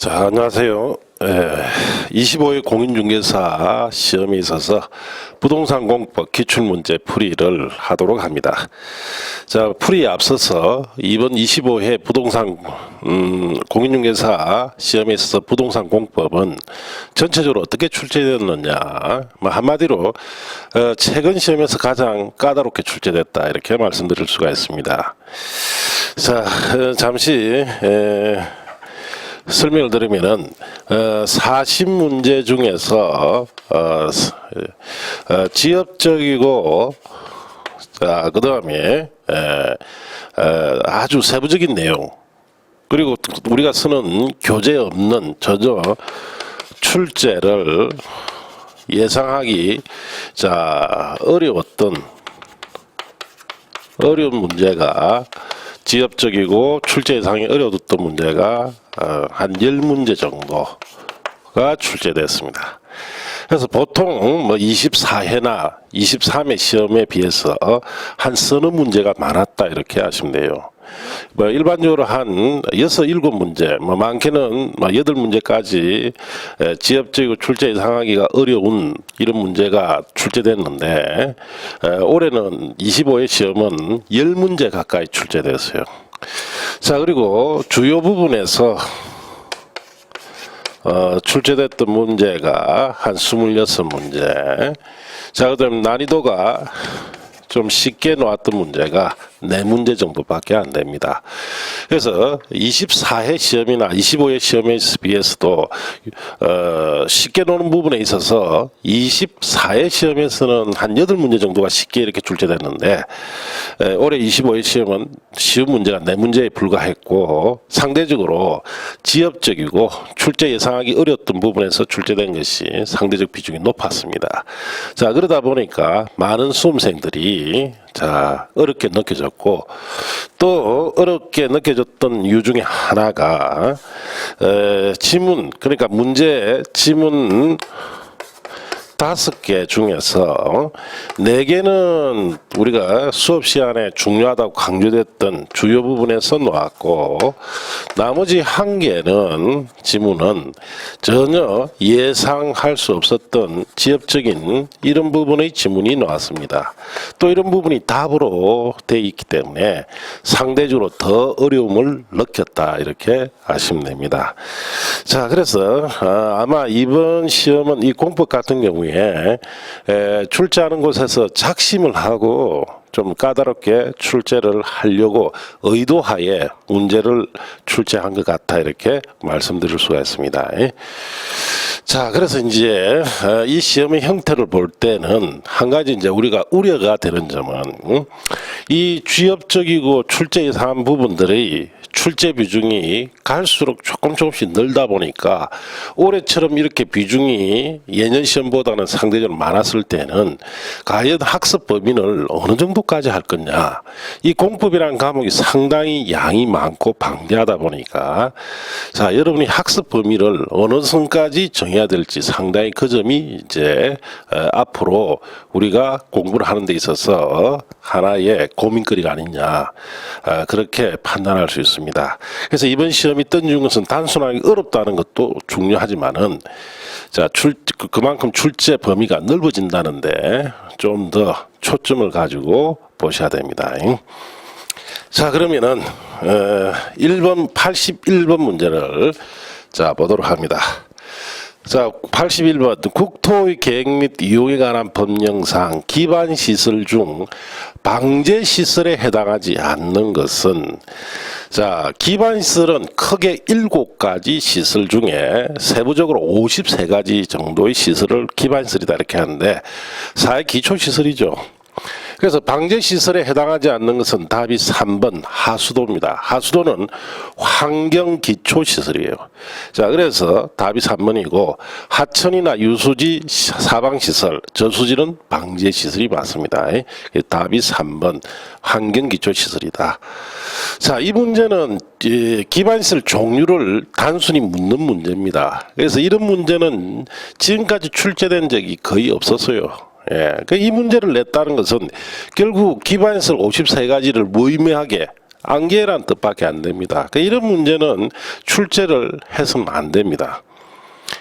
자, 안녕하세요. 25회 공인중개사 시험에 있어서 부동산 공법 기출문제 풀이를 하도록 합니다. 자, 풀이에 앞서서 이번 25회 부동산 공인중개사 시험에 있어서 부동산 공법은 전체적으로 어떻게 출제되었느냐, 한마디로 최근 시험에서 가장 까다롭게 출제됐다, 이렇게 말씀드릴 수가 있습니다. 자, 잠시 설명을 드리면은 40문제 중에서 지엽적이고, 그 다음에 아주 세부적인 내용, 그리고 우리가 쓰는 교재 없는 저저 출제를 예상하기 어려운 문제가, 지엽적이고 출제 예상이 어려웠던 문제가 한 10문제 정도가 출제됐습니다. 그래서 보통 24회나 23회 시험에 비해서 한 서너 문제가 많았다, 이렇게 하시면 돼요. 일반적으로 한 6, 7문제, 많게는 8문제까지 지엽적이고 출제 예상하기가 어려운 이런 문제가 출제됐는데, 올해는 25회 시험은 10문제 가까이 출제됐어요. 자, 그리고 주요 부분에서 출제됐던 문제가 한 26문제. 자, 그 다음에 난이도가 좀 쉽게 나왔던 문제가 4문제 정도밖에 안 됩니다. 그래서 24회 시험이나 25회 시험에 비해서도 쉽게 노는 부분에 있어서 24회 시험에서는 한 8문제 정도가 쉽게 이렇게 출제됐는데, 올해 25회 시험은 쉬운 문제가 4문제에 불과했고, 상대적으로 지엽적이고 출제 예상하기 어려웠던 부분에서 출제된 것이 상대적 비중이 높았습니다. 자, 그러다 보니까 많은 수험생들이 어렵게 느껴졌고, 또 어렵게 느껴졌던 이유 중에 하나가 지문, 그러니까 문제 지문 5개 중에서 4개는 우리가 수업 시간에 중요하다고 강조됐던 주요 부분에서 나왔고, 나머지 1개는 지문은 전혀 예상할 수 없었던 지엽적인 이런 부분의 지문이 나왔습니다. 또 이런 부분이 답으로 되어 있기 때문에 상대적으로 더 어려움을 느꼈다, 이렇게 하시면 됩니다. 자, 그래서 아마 이번 시험은 이 공법 같은 경우에 출제하는 곳에서 작심을 하고 좀 까다롭게 출제를 하려고 의도하에 문제를 출제한 것 같아, 이렇게 말씀드릴 수가 있습니다. 자, 그래서 이제 이 시험의 형태를 볼 때는 한 가지 이제 우리가 우려가 되는 점은, 이 지엽적이고 출제 예상한 부분들의 출제 비중이 갈수록 조금씩 늘다 보니까 올해처럼 이렇게 비중이 예년 시험보다는 상대적으로 많았을 때는 과연 학습 범위를 어느 정도까지 할 거냐, 이 공법이라는 과목이 상당히 양이 많고 방대하다 보니까, 자, 여러분이 학습 범위를 어느 선까지 정해야 될지 상당히 그 점이 이제 앞으로 우리가 공부를 하는 데 있어서 하나의 고민거리가 아니냐, 그렇게 판단할 수 있습니다. 그래서 이번 시험이 던진 것은 단순하게 어렵다는 것도 중요하지만은, 자, 그만큼 출제 범위가 넓어진다는데 좀 더 초점을 가지고 보셔야 됩니다. 자, 그러면은 81번 문제를 보도록 합니다. 자, 81번 국토의 계획 및 이용에 관한 법령상 기반시설 중 방제시설에 해당하지 않는 것은, 자, 기반시설은 크게 7가지 시설 중에 세부적으로 53가지 정도의 시설을 기반시설이다, 이렇게 하는데 사회기초시설이죠. 그래서 방제시설에 해당하지 않는 것은 답이 3번 하수도입니다. 하수도는 환경기초시설이에요. 자, 그래서 답이 3번이고, 하천이나 유수지 사방시설, 저수지는 방제시설이 맞습니다. 답이 3번 환경기초시설이다. 자, 이 문제는 기반시설 종류를 단순히 묻는 문제입니다. 그래서 이런 문제는 지금까지 출제된 적이 거의 없었어요. 이 문제를 냈다는 것은 결국 기반시설 53가지를 무의미하게 안개란 뜻밖에 안 됩니다. 이런 문제는 출제를 해서는 안 됩니다.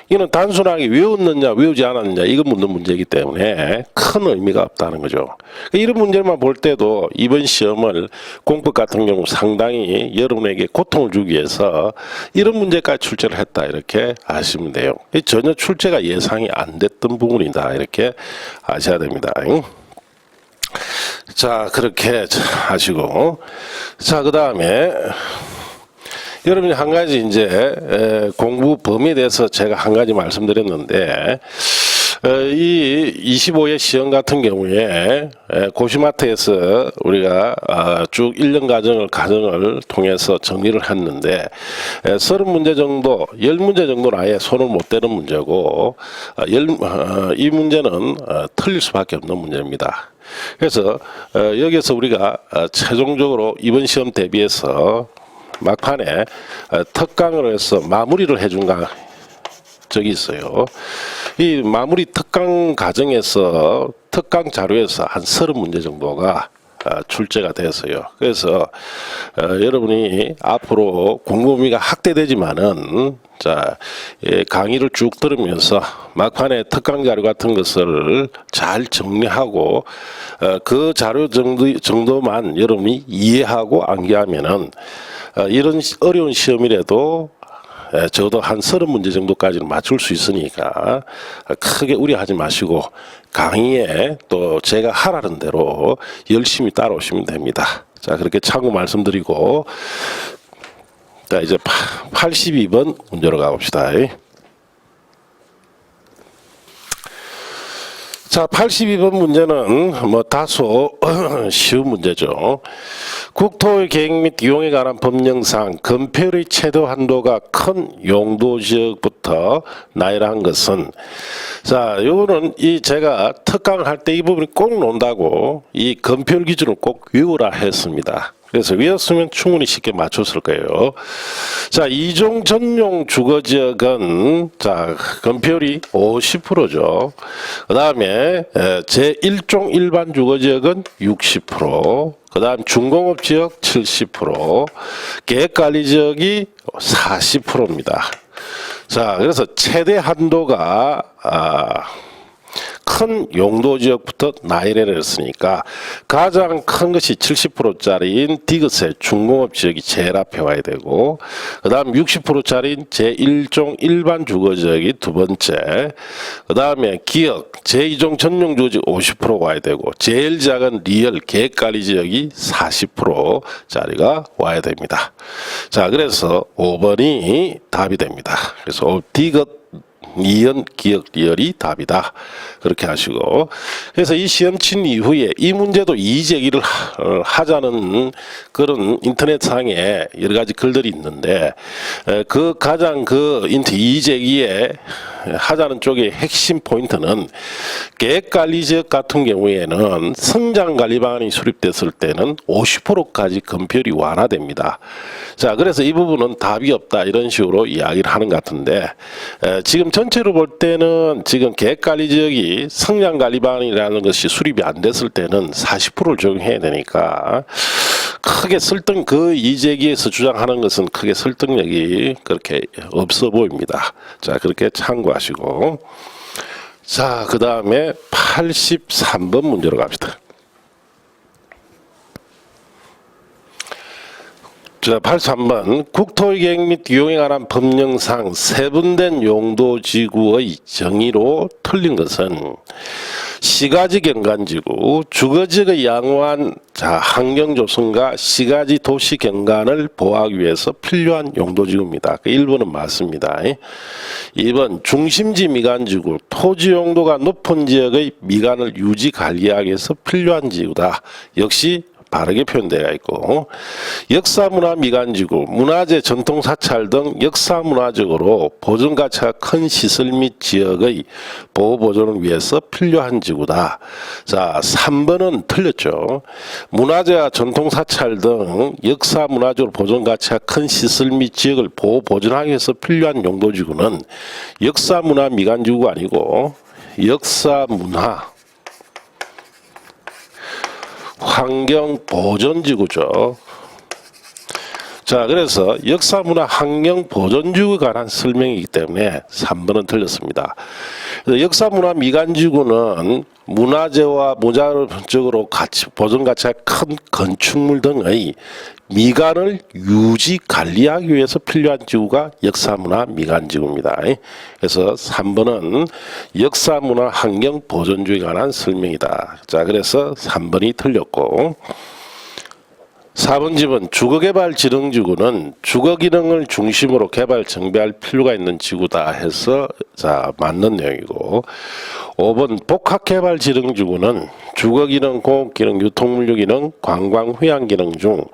이는 단순하게 외웠느냐 외우지 않았느냐 이거 묻는 문제이기 때문에 큰 의미가 없다는 거죠. 이런 문제만 볼 때도 이번 시험을 공법 같은 경우 상당히 여러분에게 고통을 주기 위해서 이런 문제까지 출제를 했다 이렇게 아시면 돼요. 전혀 출제가 예상이 안 됐던 부분이다 이렇게 아셔야 됩니다. 자, 그렇게 하시고, 자, 그 다음에 여러분이 한 가지 이제 공부 범위에 대해서 제가 한 가지 말씀드렸는데, 이 25회 시험 같은 경우에 고시마트에서 우리가 쭉 1년 과정을 통해서 정리를 했는데 30문제 정도, 10문제 정도는 아예 손을 못 대는 문제고 이 문제는 틀릴 수밖에 없는 문제입니다. 그래서 여기서 우리가 최종적으로 이번 시험 대비해서 막판에 특강을 해서 마무리를 해준 적이 있어요. 이 마무리 특강 과정에서 특강 자료에서 한 30문제 정도가 출제가 됐어요. 그래서 여러분이 앞으로 공부 범위가 확대되지만은 자, 강의를 쭉 들으면서 막판에 특강 자료 같은 것을 잘 정리하고 그 자료 정도만 여러분이 이해하고 암기하면은 이런 어려운 시험이라도 적어도 한 30문제 정도까지는 맞출 수 있으니까 크게 우려하지 마시고 강의에 또 제가 하라는 대로 열심히 따라오시면 됩니다. 자, 그렇게 참고 말씀드리고 자, 이제 82번 문제로 가봅시다. 자, 82번 문제는 뭐 다소 쉬운 문제죠. 국토의 계획 및 이용에 관한 법령상 건폐율의 최대 한도가 큰 용도 지역부터 나열한 것은 자, 요거는 이 제가 특강을 할 때 이 부분이 꼭 논다고 이 건폐율 기준을 꼭 외우라 했습니다. 그래서 외웠으면 충분히 쉽게 맞췄을 거예요. 자, 이종 전용 주거지역은 자, 건폐율이 50%죠. 그 다음에 제1종 일반 주거지역은 60%, 그 다음 중공업지역 70%, 계획관리지역이 40%입니다. 자, 그래서 최대 한도가 큰 용도 지역부터 나열을 했으니까 가장 큰 것이 70%짜리인 디귿의 중공업 지역이 제일 앞에 와야 되고 그 다음 60%짜리인 제1종 일반 주거 지역이 두 번째, 그 다음에 기역 제2종 전용 주거 지역 50% 와야 되고 제일 작은 리얼 계획관리 지역이 40%짜리가 와야 됩니다. 자, 그래서 5번이 답이 됩니다. 그래서 디귿 니은 기역 리얼이 답이다. 그렇게 하시고 그래서 이 시험 친 이후에 이 문제도 이의제기를 하자는 그런 인터넷상에 여러 가지 글들이 있는데 그 가장 그 이의제기에 하자는 쪽의 핵심 포인트는 계획관리지역 같은 경우에는 성장관리 방안이 수립됐을 때는 50%까지 건폐율이 완화됩니다. 자, 그래서 이 부분은 답이 없다 이런 식으로 이야기를 하는 것 같은데 지금 전체로 볼 때는 지금 계획관리지역이 성장관리 방안이라는 것이 수립이 안 됐을 때는 40%를 적용해야 되니까 크게 그 이의제기에서 주장하는 것은 크게 설득력이 그렇게 없어 보입니다. 자, 그렇게 참고하시고 자, 그 다음에 83번 문제로 갑시다. 자, 83번 국토의 계획 및 이용에 관한 법령상 세분된 용도지구의 정의로 틀린 것은 시가지 경관지구, 주거지역의 양호한 환경조성과 시가지 도시 경관을 보호하기 위해서 필요한 용도지구입니다. 1번은 맞습니다. 2번 중심지 미관지구, 토지 용도가 높은 지역의 미관을 유지 관리하기 위해서 필요한 지구다. 역시 바르게 표현되어 있고 역사문화 미관지구, 문화재 전통사찰 등 역사문화적으로 보존가치가 큰 시설 및 지역의 보호보존을 위해서 필요한 지구다. 자, 3번은 틀렸죠. 문화재와 전통사찰 등 역사문화적으로 보존가치가 큰 시설 및 지역을 보호보존하기 위해서 필요한 용도지구는 역사문화 미관지구가 아니고 역사문화 환경보존지구죠. 자, 그래서 역사문화 환경 보존지구에 관한 설명이기 때문에 3번은 틀렸습니다. 역사문화 미관지구는 문화재와 문화적으로 보존 가치가 큰 건축물 등의 미관을 유지 관리하기 위해서 필요한 지구가 역사문화 미관지구입니다. 그래서 3번은 역사문화 환경 보존지구에 관한 설명이다. 자, 그래서 3번이 틀렸고, 4번 집은 주거개발지능지구는 주거기능을 중심으로 개발 정비할 필요가 있는 지구다 해서 자 맞는 내용이고, 5번 복합개발지능지구는 주거기능, 공업기능, 유통물류기능, 관광휴양기능 중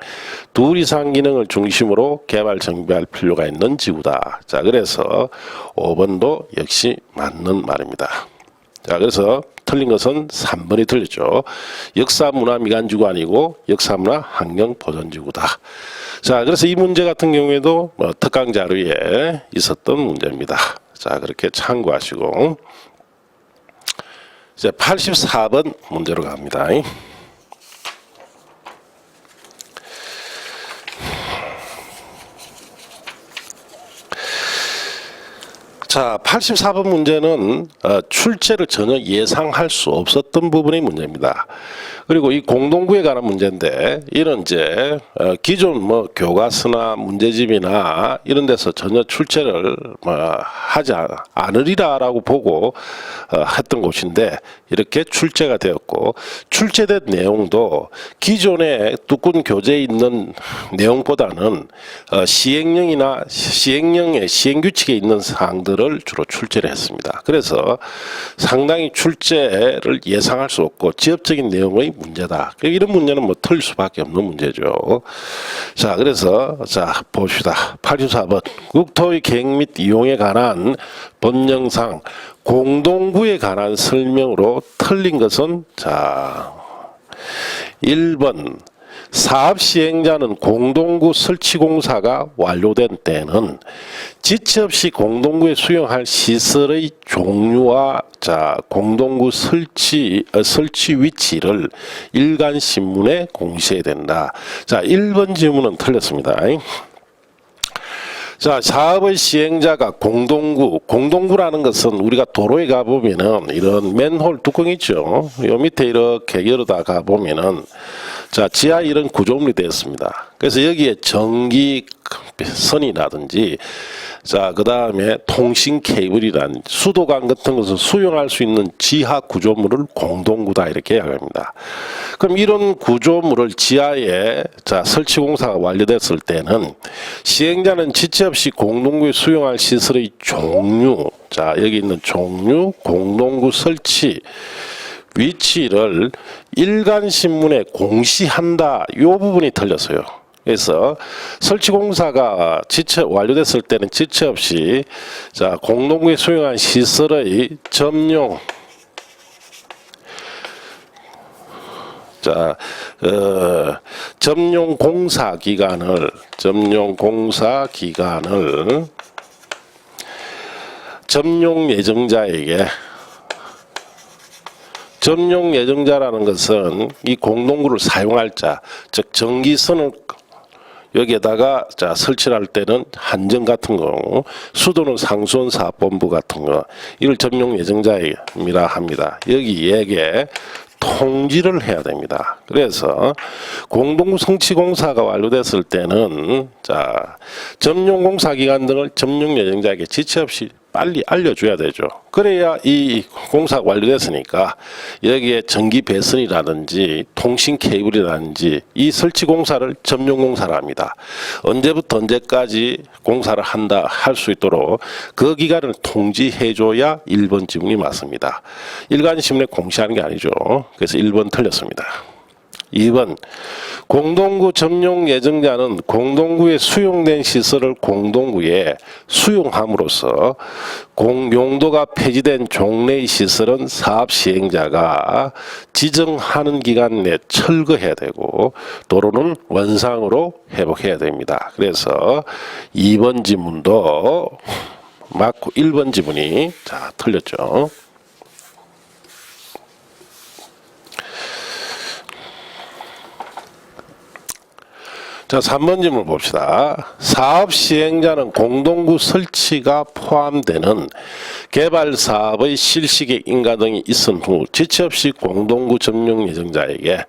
둘 이상 기능을 중심으로 개발 정비할 필요가 있는 지구다. 자, 그래서 5번도 역시 맞는 말입니다. 자, 그래서 틀린 것은 3번이 틀렸죠. 역사문화 미관지구 아니고 역사문화 환경보존지구다. 자, 그래서 이 문제 같은 경우에도 특강 자료에 있었던 문제입니다. 자, 그렇게 참고하시고, 이제 84번 문제로 갑니다. 자, 84번 문제는 출제를 전혀 예상할 수 없었던 부분의 문제입니다. 그리고 이 공동구에 관한 문제인데, 이런 이제 기존 교과서나 문제집이나 이런 데서 전혀 출제를 하지 않으리라라고 보고 했던 곳인데, 이렇게 출제가 되었고, 출제된 내용도 기존의 두꺼운 교재에 있는 내용보다는 시행령의 시행규칙에 있는 사항들을 주로 출제를 했습니다. 그래서 상당히 출제를 예상할 수 없고 지엽적인 내용의 문제다. 이런 문제는 틀릴 수밖에 없는 문제죠. 자, 그래서 자 봅시다. 84번 국토의 계획 및 이용에 관한 법령상 공동구에 관한 설명으로 틀린 것은 자 1번 사업 시행자는 공동구 설치 공사가 완료된 때는 지체 없이 공동구에 수용할 시설의 종류와 자 공동구 설치 위치를 일간 신문에 공시해야 된다. 자, 1번 질문은 틀렸습니다. 자, 사업의 시행자가 공동구라는 것은 우리가 도로에 가보면은 이런 맨홀 뚜껑 있죠. 요 밑에 이렇게 열어다 가보면은 자, 지하 이런 구조물이 되어 있습니다. 그래서 여기에 전기선이라든지 자, 그 다음에 통신 케이블이란 수도관 같은 것을 수용할 수 있는 지하 구조물을 공동구다 이렇게 이야기합니다. 그럼 이런 구조물을 지하에 자, 설치 공사가 완료됐을 때는 시행자는 지체 없이 공동구에 수용할 시설의 종류, 자, 여기 있는 종류, 공동구 설치, 위치를 일간신문에 공시한다. 이 부분이 틀렸어요. 그래서 설치공사가 완료됐을 때는 지체 없이 자 공동구에 수용한 시설의 점용 자 점용 공사 기간을 점용 예정자에게 점용 예정자라는 것은 이 공동구를 사용할 자, 즉 전기선을 여기에다가 자 설치를 할 때는 한정 같은 거, 수도는 상수원 사업본부 같은 거, 이걸 점용 예정자이라 합니다. 여기에게 통지를 해야 됩니다. 그래서 공동구 성취 공사가 완료됐을 때는 자 점용 공사 기간 등을 점용 예정자에게 지체 없이 빨리 알려줘야 되죠. 그래야 이 공사가 완료됐으니까 여기에 전기 배선이라든지 통신 케이블이라든지 이 설치 공사를 점용 공사를 합니다. 언제부터 언제까지 공사를 한다 할 수 있도록 그 기간을 통지해줘야 1번 지문이 맞습니다. 일간신문에 공시하는 게 아니죠. 그래서 1번 틀렸습니다. 2번 공동구 점용 예정자는 공동구에 수용된 시설을 공동구에 수용함으로써 용도가 폐지된 종래의 시설은 사업 시행자가 지정하는 기간 내에 철거해야 되고 도로는 원상으로 회복해야 됩니다. 그래서 2번 지문도 맞고 1번 지문이 자 틀렸죠. 자, 3번 질문 봅시다. 사업 시행자는 공동구 설치가 포함되는 개발 사업의 실시계 인가 등이 있은 후 지체 없이 공동구 점용 예정자에게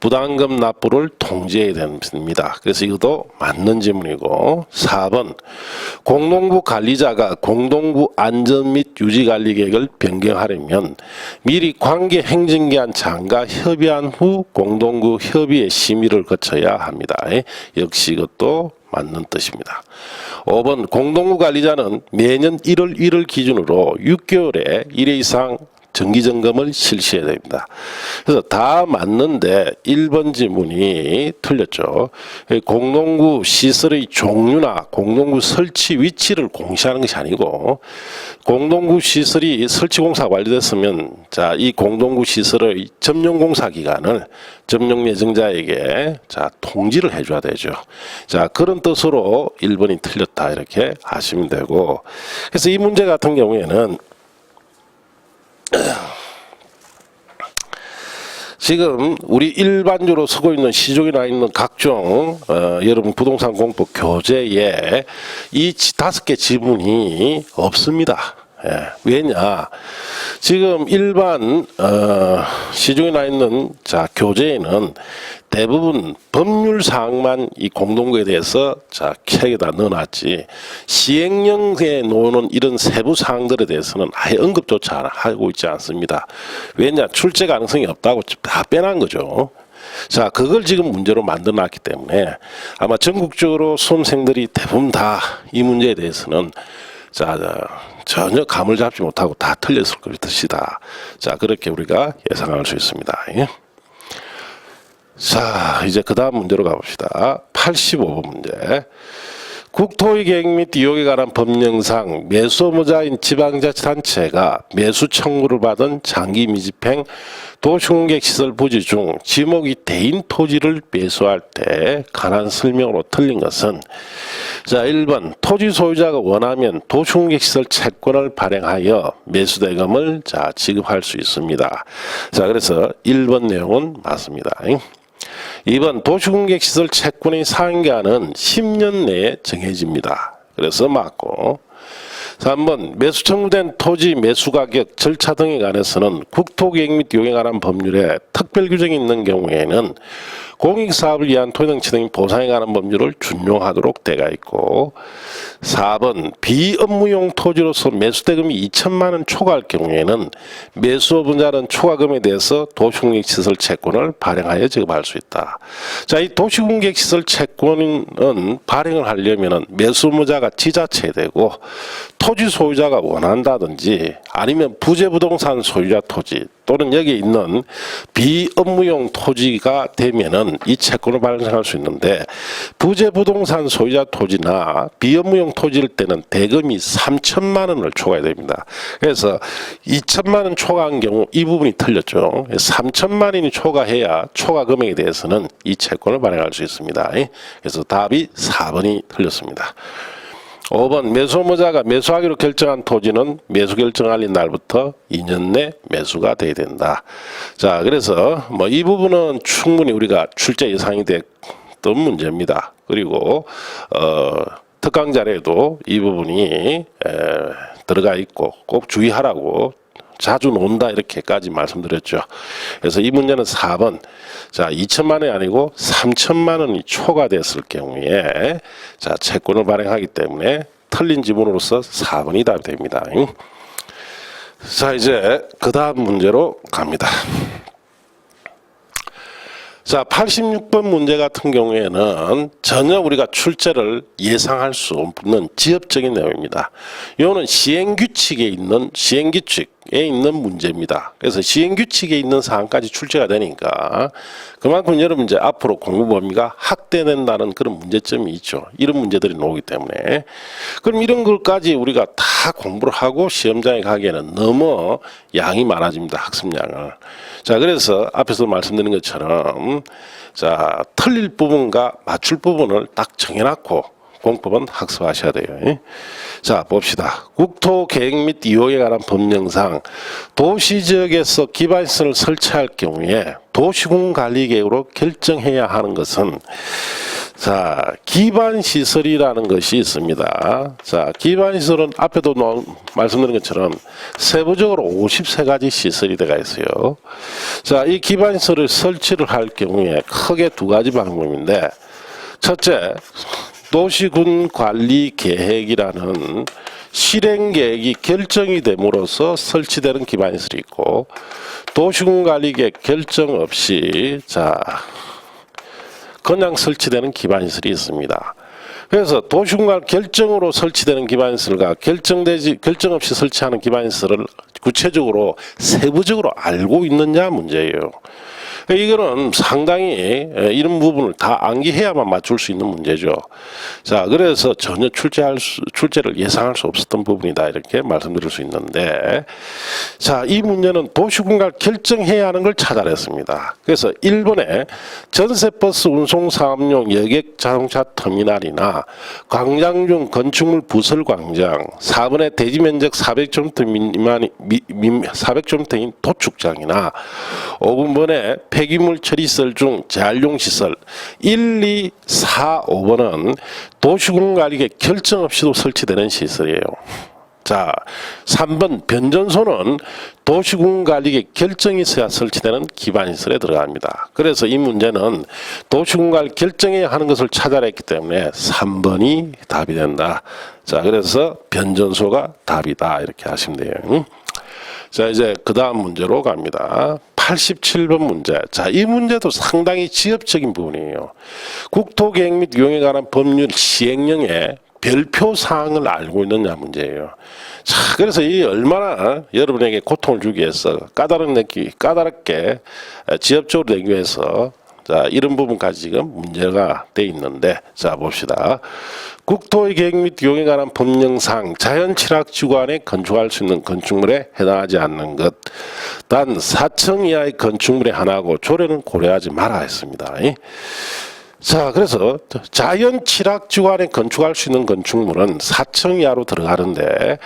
부담금 납부를 통지해야 됩니다. 그래서 이것도 맞는 질문이고, 4번 공동구 관리자가 공동구 안전 및 유지 관리 계획을 변경하려면 미리 관계 행정기관 장과 협의한 후 공동구 협의회 심의를 거쳐야 합니다. 역시 이것도 맞는 뜻입니다. 5번 공동구 관리자는 매년 1월 1일 기준으로 6개월에 1회 이상 정기점검을 실시해야 됩니다. 그래서 다 맞는데 1번 지문이 틀렸죠. 공동구 시설의 종류나 공동구 설치 위치를 공시하는 것이 아니고, 공동구 시설이 설치 공사가 완료됐으면 자, 이 공동구 시설의 점용 공사 기간을 점용 예정자에게 자, 통지를 해줘야 되죠. 자, 그런 뜻으로 1번이 틀렸다 이렇게 하시면 되고, 그래서 이 문제 같은 경우에는 지금 우리 일반적으로 쓰고 있는 시중에 나 있는 각종 여러분 부동산 공법 교재에 이 5개 지문이 없습니다. 예, 왜냐? 지금 일반 시중에 나 있는 자 교재에는 대부분 법률 사항만 이 공동구에 대해서 자 책에다 넣어놨지, 시행령에 놓는 이런 세부 사항들에 대해서는 아예 언급조차 하고 있지 않습니다. 왜냐? 출제 가능성이 없다고 다 빼놓은 거죠. 자, 그걸 지금 문제로 만들어 놨기 때문에 아마 전국적으로 수험생들이 대부분 다 이 문제에 대해서는 자, 전혀 감을 잡지 못하고 다 틀렸을 것이다. 자, 그렇게 우리가 예상할 수 있습니다. 자, 이제 그 다음 문제로 가봅시다. 85번 문제. 국토의 계획 및 이용에 관한 법령상 매수업무자인 지방자치단체가 매수 청구를 받은 장기 미집행 도시공객시설 부지 중 지목이 대인 토지를 매수할 때 관한 설명으로 틀린 것은, 자, 1번 토지 소유자가 원하면 도시공객시설 채권을 발행하여 매수대금을 자 지급할 수 있습니다. 자, 그래서 1번 내용은 맞습니다. 2번 도시공객시설 채권의 사행기한은 10년 내에 정해집니다. 그래서 맞고, 3번 매수 청구된 토지 매수가격 절차 등에 관해서는 국토계획 및 이용에 관한 법률에 특별 규정이 있는 경우에는 공익사업을 위한 토지등치 등 보상에 관한 법률을 준용하도록 되어 있고, 4번 비업무용 토지로서 매수대금이 2천만 원 초과할 경우에는 매수업자는 초과금에 대해서 도시공객시설 채권을 발행하여 지급할 수 있다. 자, 이 도시공객시설 채권은 발행을 하려면 매수업자가 지자체 되고 토지 소유자가 원한다든지 아니면 부재부동산 소유자 토지 또는 여기에 있는 비업무용 토지가 되면은 이 채권을 발행할 수 있는데, 부재부동산 소유자 토지나 비업무용 토지일 때는 대금이 3천만 원을 초과해야 됩니다. 그래서 2천만 원 초과한 경우 이 부분이 틀렸죠. 3천만 원이 초과해야 초과 금액에 대해서는 이 채권을 발행할 수 있습니다. 그래서 답이 4번이 틀렸습니다. 5번 매수업무자가 매수하기로 결정한 토지는 매수 결정할 날부터 2년 내 매수가 돼야 된다. 자, 그래서 뭐 이 부분은 충분히 우리가 출제 예상이 됐던 문제입니다. 그리고 특강 자료에도 이 부분이 들어가 있고 꼭 주의하라고 자주 논다 이렇게까지 말씀드렸죠. 그래서 이 문제는 4번, 자 2천만 원이 아니고 3천만 원이 초과됐을 경우에 자 채권을 발행하기 때문에 틀린 지문으로서 4번이 답이 됩니다. 자, 이제 그 다음 문제로 갑니다. 자, 86번 문제 같은 경우에는 전혀 우리가 출제를 예상할 수 없는 지엽적인 내용입니다. 이거는 시행규칙에 있는 문제입니다. 그래서 시행규칙에 있는 사항까지 출제가 되니까 그만큼 여러분 이제 앞으로 공부 범위가 확대된다는 그런 문제점이 있죠. 이런 문제들이 나오기 때문에. 그럼 이런 것까지 우리가 다 공부를 하고 시험장에 가기에는 너무 양이 많아집니다. 학습량을. 자, 그래서 앞에서 말씀드린 것처럼 자, 틀릴 부분과 맞출 부분을 딱 정해놓고 공법은 학습하셔야 돼요. 자, 봅시다. 국토계획 및 이용에 관한 법령상 도시지역에서 기반시설을 설치할 경우에 도시공관리계획으로 결정해야 하는 것은, 자, 기반시설이라는 것이 있습니다. 자, 기반시설은 앞에도 말씀드린 것처럼 세부적으로 53가지 시설이 들어가 있어요. 자, 이 기반시설을 설치를 할 경우에 크게 두 가지 방법인데, 첫째, 도시군 관리 계획이라는 실행 계획이 결정이 됨으로써 설치되는 기반시설이 있고, 도시군 관리 계획 결정 없이, 자, 그냥 설치되는 기반시설이 있습니다. 그래서 도시군관 결정으로 설치되는 기반시설과 결정 없이 설치하는 기반시설을 구체적으로 세부적으로 알고 있느냐 문제예요. 이거는 상당히 이런 부분을 다 암기해야만 맞출 수 있는 문제죠. 자, 그래서 전혀 출제를 예상할 수 없었던 부분이다, 이렇게 말씀드릴 수 있는데, 자, 이 문제는 도시군관 결정해야 하는 걸 찾아냈습니다. 그래서 1번에 전세버스 운송사업용 여객 자동차 터미널이나 광장 중 건축물 부설 광장, 4번에 대지면적 400제곱미터인 도축장이나 5번에 폐기물 처리시설 중 재활용 시설, 1, 2, 4, 5번은 도시군 관리계 결정 없이도 설치되는 시설이에요. 자, 3번 변전소는 도시군 관리계 결정이 있어야 설치되는 기반시설에 들어갑니다. 그래서 이 문제는 도시군 관리 결정해야 하는 것을 찾아냈기 때문에 3번이 답이 된다. 자, 그래서 변전소가 답이다, 이렇게 하시면 돼요. 자, 이제 그 다음 문제로 갑니다. 87번 문제. 자, 이 문제도 상당히 지엽적인 부분이에요. 국토계획 및 용에 관한 법률 시행령의 별표 사항을 알고 있느냐 문제예요. 자, 그래서 이 얼마나 여러분에게 고통을 주기 위해서 까다롭게 지엽적으로 내기 위해서, 자, 이런 부분까지 지금 문제가 돼 있는데, 자, 봅시다. 국토의 계획 및 용에 관한 법령상 자연취락지구안에 건축할 수 있는 건축물에 해당하지 않는 것, 단 4층 이하의 건축물에 하나고 조례는 고려하지 말아 했습니다. 자, 그래서 자연취락지구안에 건축할 수 있는 건축물은 4층 이하로 들어가는데,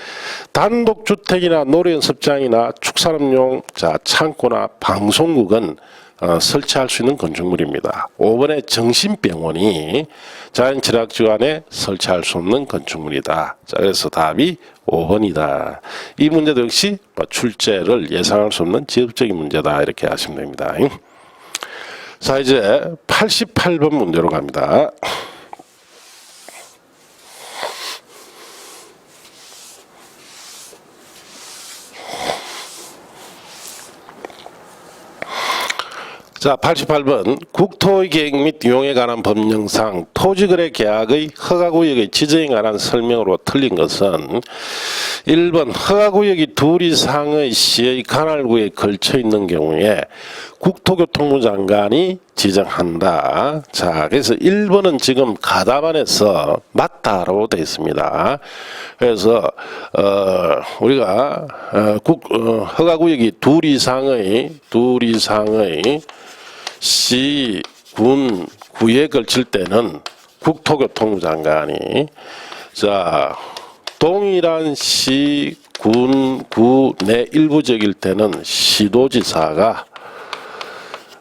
단독주택이나 노래연습장이나 축산업용, 자, 창고나 방송국은 설치할 수 있는 건축물입니다. 5번에 정신병원이 자연취락지구안에 설치할 수 없는 건축물이다. 자, 그래서 답이 5번이다. 이 문제도 역시 출제를 예상할 수 없는 지엽적인 문제다, 이렇게 하시면 됩니다. 자, 이제 88번 문제로 갑니다. 자, 88번 국토의 계획 및 용에 관한 법령상 토지거래 계약의 허가구역의 지정에 관한 설명으로 틀린 것은 1번 허가구역이 둘 이상의 시의 관할구에 걸쳐 있는 경우에 국토교통부 장관이 지정한다. 자, 그래서 1번은 지금 가담안에서 맞다라고 되어 있습니다. 그래서 우리가 허가구역이 둘 이상의 시, 군, 구에 걸칠 때는 국토교통부 장관이, 자, 동일한 시, 군, 구 내 일부적일 때는 시도지사가,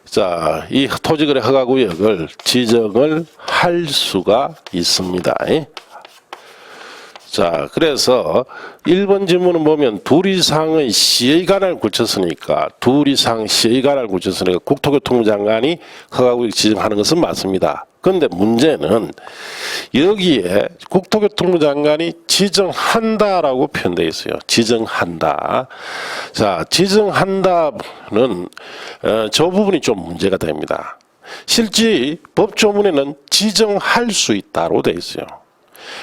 자, 이 토지거래 허가구역을 지정을 할 수가 있습니다. 자, 그래서 1번 질문은 보면 둘 이상의 시의 관할을 굳혔으니까 국토교통부 장관이 허가구역 지정하는 것은 맞습니다. 그런데 문제는 여기에 국토교통부 장관이 지정한다라고 표현되어 있어요. 지정한다. 자, 지정한다는 저 부분이 좀 문제가 됩니다. 실제 법조문에는 지정할 수 있다로 되어 있어요.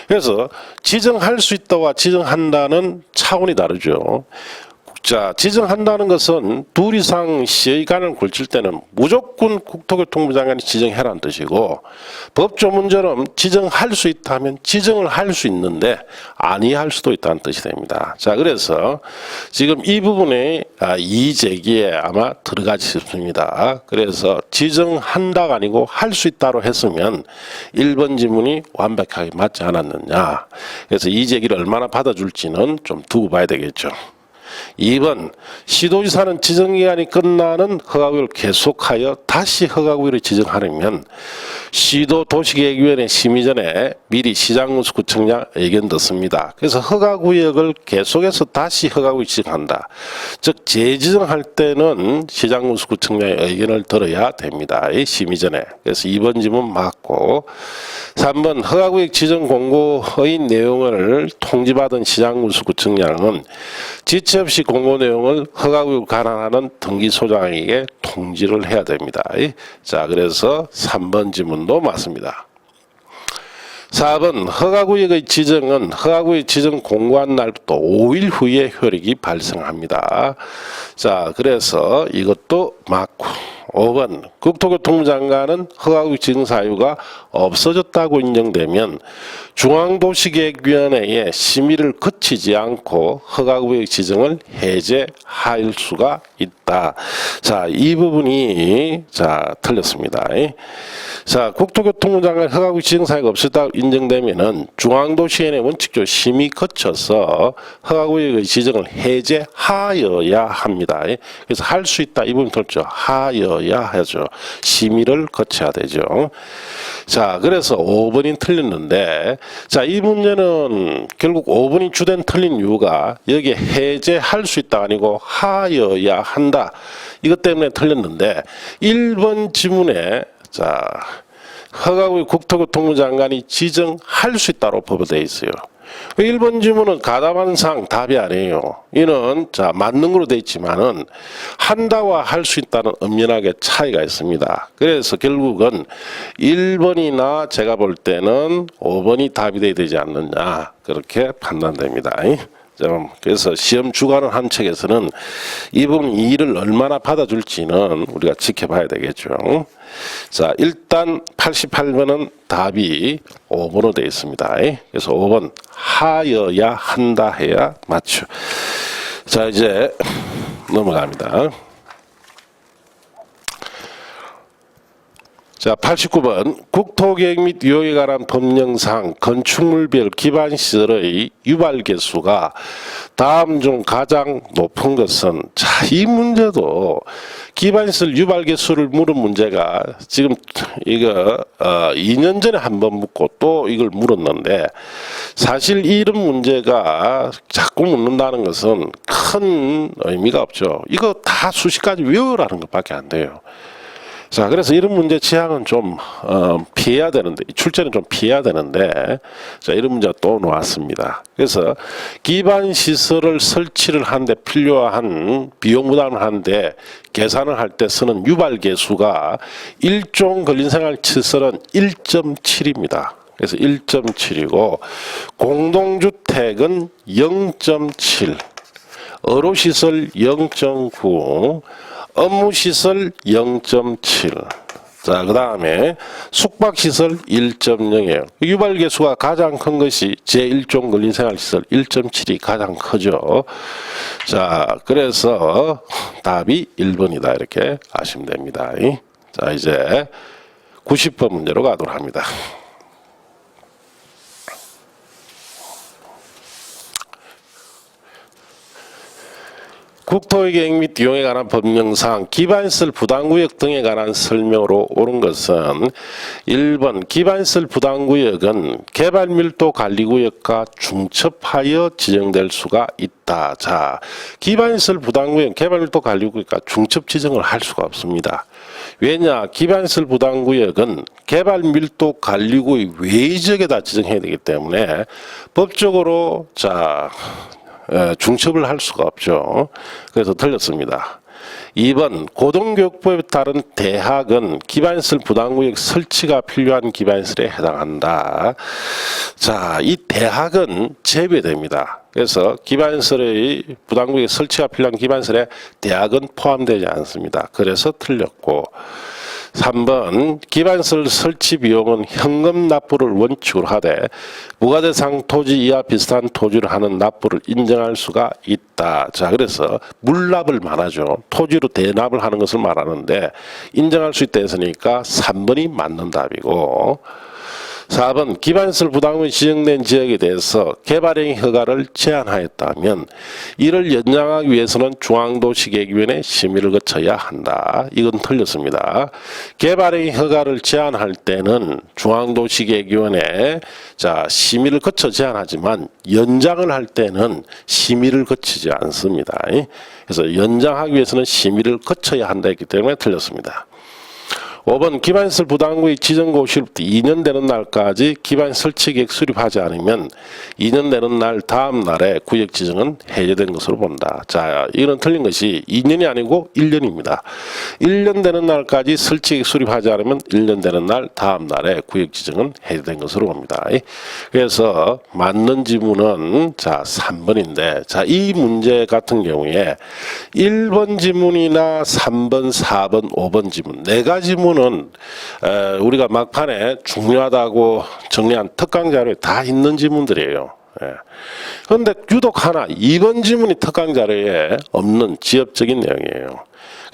그래서 지정할 수 있다와 지정한다는 차원이 다르죠. 자, 지정한다는 것은 둘 이상 시의 관을 걸칠 때는 무조건 국토교통부 장관이 지정해라는 뜻이고, 법조문처럼 지정할 수 있다면 지정을 할 수 있는데 아니할 수도 있다는 뜻이 됩니다. 자, 그래서 지금 이 부분에 이의제기에 아마 들어가지 싶습니다. 그래서 지정한다가 아니고 할 수 있다로 했으면 1번 지문이 완벽하게 맞지 않았느냐. 그래서 이의제기를 얼마나 받아줄지는 좀 두고 봐야 되겠죠. 2번 시도지사는 지정기간이 끝나는 허가구역을 계속하여 다시 허가구역을 지정하려면 시도도시계획위원회 심의 전에 미리 시장군수구청장 의견 듣습니다. 그래서 허가구역을 계속해서 다시 허가구역 지정한다. 즉 재지정할 때는 시장군수구청장의 의견을 들어야 됩니다. 이 심의 전에. 그래서 2번 질문 맞고 3번 허가구역 지정 공고의 내용을 통지받은 시장군수구청장은 지체 없이 공고 내용을 허가구역 관할하는 등기소장에게 통지를 해야 됩니다. 자, 그래서 3번 질문도 맞습니다. 4번 허가구역의 지정은 허가구역 지정 공고한 날부터 5일 후에 효력이 발생합니다. 자, 그래서 이것도 맞고 5번 국토교통부 장관은 허가구역 지정 사유가 없어졌다고 인정되면 중앙도시계획위원회의 심의를 거치지 않고 허가구역 지정을 해제할 수가 있다. 자, 이 부분이 틀렸습니다. 자, 국토교통부 장관 허가구역 지정 사유가 없었다고 인정되면은 중앙도시위원회 원칙적으로 심의 거쳐서 허가구역의 지정을 해제하여야 합니다. 그래서 할 수 있다 이 부분 들었죠. 하여야 하죠. 심의를 거쳐야 되죠. 자, 그래서 5번이 틀렸는데, 자, 이 문제는 결국 5번이 주된 틀린 이유가 여기에 해제할 수 있다 아니고 하여야 한다. 이것 때문에 틀렸는데 1번 지문에 자, 허가구역 국토교통부 장관이 지정할 수 있다고 법에 있어요. 1번 질문은 가담한상 답이 아니에요. 이는 맞는 걸로 되어 있지만은 한다와 할 수 있다는 엄연하게 차이가 있습니다. 그래서 결국은 1번이나 제가 볼 때는 5번이 답이 돼야 되지 않느냐 그렇게 판단됩니다. 그래서 시험 주관을 한 책에서는 이 부분 이의를 얼마나 받아줄지는 우리가 지켜봐야 되겠죠. 자, 일단 88번은 답이 5번으로 되어 있습니다. 그래서 5번 하여야 한다 해야 맞죠. 자, 이제 넘어갑니다. 자, 89번 국토계획 및 유효에 관한 법령상 건축물별 기반시설의 유발 개수가 다음 중 가장 높은 것은 이 문제도 기반시설 유발 개수를 물은 문제가 지금 이거 2년 전에 한번 묻고 또 이걸 물었는데 사실 이런 문제가 자꾸 묻는다는 것은 큰 의미가 없죠. 이거 다 수십 가지 외우라는 것밖에 안 돼요. 자, 그래서 이런 문제 취향은 좀 피해야 되는데 출제는 좀 피해야 되는데 자, 이런 문제가 또 나왔습니다. 그래서 기반 시설을 설치를 하는데 필요한 비용 부담을 하는데 계산을 할 때 쓰는 유발 계수가 일종 근린생활시설은 1.7입니다. 그래서 1.7이고 공동주택은 0.7, 어로시설 0.9, 업무시설 0.7. 자, 그 다음에 숙박시설 1.0이에요. 유발개수가 가장 큰 것이 제1종 근린생활시설 1.7이 가장 크죠. 자, 그래서 답이 1번이다. 이렇게 아시면 됩니다. 자, 이제 90번 문제로 가도록 합니다. 국토계획 및 이용에 관한 법령상 기반시설 부담구역 등에 관한 설명으로 옳은 것은 1번 기반시설 부담구역은 개발밀도관리구역과 중첩하여 지정될 수가 있다. 자, 기반시설 부담구역 개발밀도관리구역과 중첩 지정을 할 수가 없습니다. 왜냐? 기반시설 부담구역은 개발밀도관리구역 외의 지역에다 지정해야 되기 때문에 법적으로 중첩을 할 수가 없죠. 그래서 틀렸습니다. 2번 고등교육법에 따른 대학은 기반시설 부담구역 설치가 필요한 기반시설에 해당한다. 자, 이 대학은 제외됩니다. 그래서 기반시설의 부담구역 설치가 필요한 기반시설에 대학은 포함되지 않습니다. 그래서 틀렸고 3번 기반시설 설치 비용은 현금 납부를 원칙으로 하되 무과대상 토지 이하 비슷한 토지를 하는 납부를 인정할 수가 있다. 자, 그래서 물납을 말하죠. 토지로 대납을 하는 것을 말하는데 인정할 수 있다 했으니까 3번이 맞는 답이고 4번 기반시설 부담금이 지정된 지역에 대해서 개발행위 허가를 제한하였다면 이를 연장하기 위해서는 중앙도시계획위원회 심의를 거쳐야 한다. 이건 틀렸습니다. 개발행위 허가를 제한할 때는 중앙도시계획위원회 심의를 거쳐 제한하지만 연장을 할 때는 심의를 거치지 않습니다. 그래서 연장하기 위해서는 심의를 거쳐야 한다 했기 때문에 틀렸습니다. 5번 기반시설 부담금이 지정고 시로부터 2년 되는 날까지 기반시설 설치계획 수립하지 않으면 2년 되는 날 다음 날에 구역 지정은 해제된 것으로 본다. 자, 이거는 틀린 것이 2년이 아니고 1년입니다. 1년 되는 날까지 설치계획 수립하지 않으면 1년 되는 날 다음 날에 구역 지정은 해제된 것으로 봅니다. 그래서 맞는 지문은 3번인데 이 문제 같은 경우에 1번 지문이나 3번, 4번, 5번 지문 네 가지 지문은 우리가 막판에 중요하다고 정리한 특강 자료에 다 있는 지문들이에요. 그런데 유독 하나 2번 지문이 특강 자료에 없는 지엽적인 내용이에요.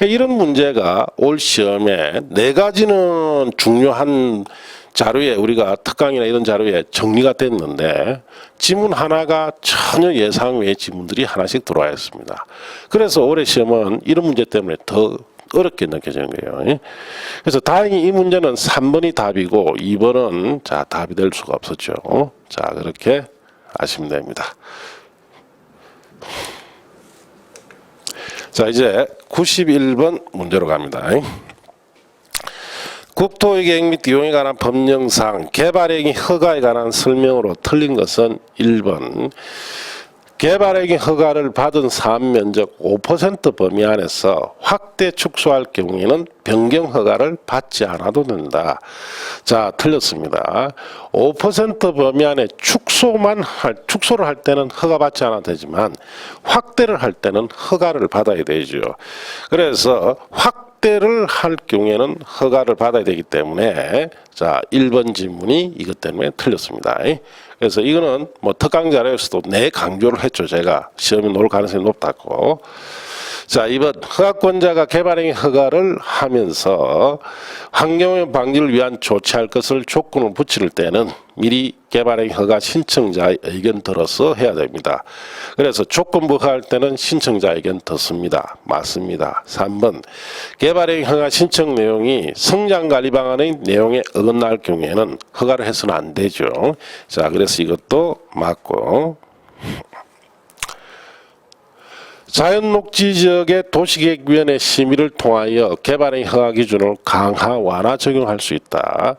이런 문제가 올 시험에 네 가지는 중요한 자료에 우리가 특강이나 이런 자료에 정리가 됐는데 지문 하나가 전혀 예상 외의 지문들이 하나씩 들어와 있습니다. 그래서 올해 시험은 이런 문제 때문에 더 어렵게 느껴지는 거예요. 그래서 다행히 이 문제는 3번이 답이고 2번은 답이 될 수가 없었죠. 그렇게 아시면 됩니다. 이제 91번 문제로 갑니다. 국토의 계획 및 이용에 관한 법령상 개발행위 허가에 관한 설명으로 틀린 것은 1번 개발행위 허가를 받은 사업 면적 5% 범위 안에서 확대 축소할 경우에는 변경 허가를 받지 않아도 된다. 틀렸습니다. 5% 범위 안에 축소를 할 때는 허가 받지 않아도 되지만 확대를 할 때는 허가를 받아야 되죠. 그래서 확대를 할 경우에는 허가를 받아야 되기 때문에 1번 지문이 이것 때문에 틀렸습니다. 그래서 이거는 특강 자료에서도 강조를 했죠. 제가 시험에 놓을 가능성이 높다고. 2번 허가권자가 개발행위 허가를 하면서 환경오염 방지를 위한 조치할 것을 조건을 붙일 때는 미리 개발행위 허가 신청자의 의견 들어서 해야 됩니다. 그래서 조건부 허가할 때는 신청자 의견 듣습니다. 맞습니다. 3번 개발행위 허가 신청 내용이 성장관리 방안의 내용에 어긋날 경우에는 허가를 해서는 안 되죠. 그래서 이것도 맞고 자연녹지 지역의 도시계획위원회 심의를 통하여 개발행위 허가 기준을 강화 완화 적용할 수 있다.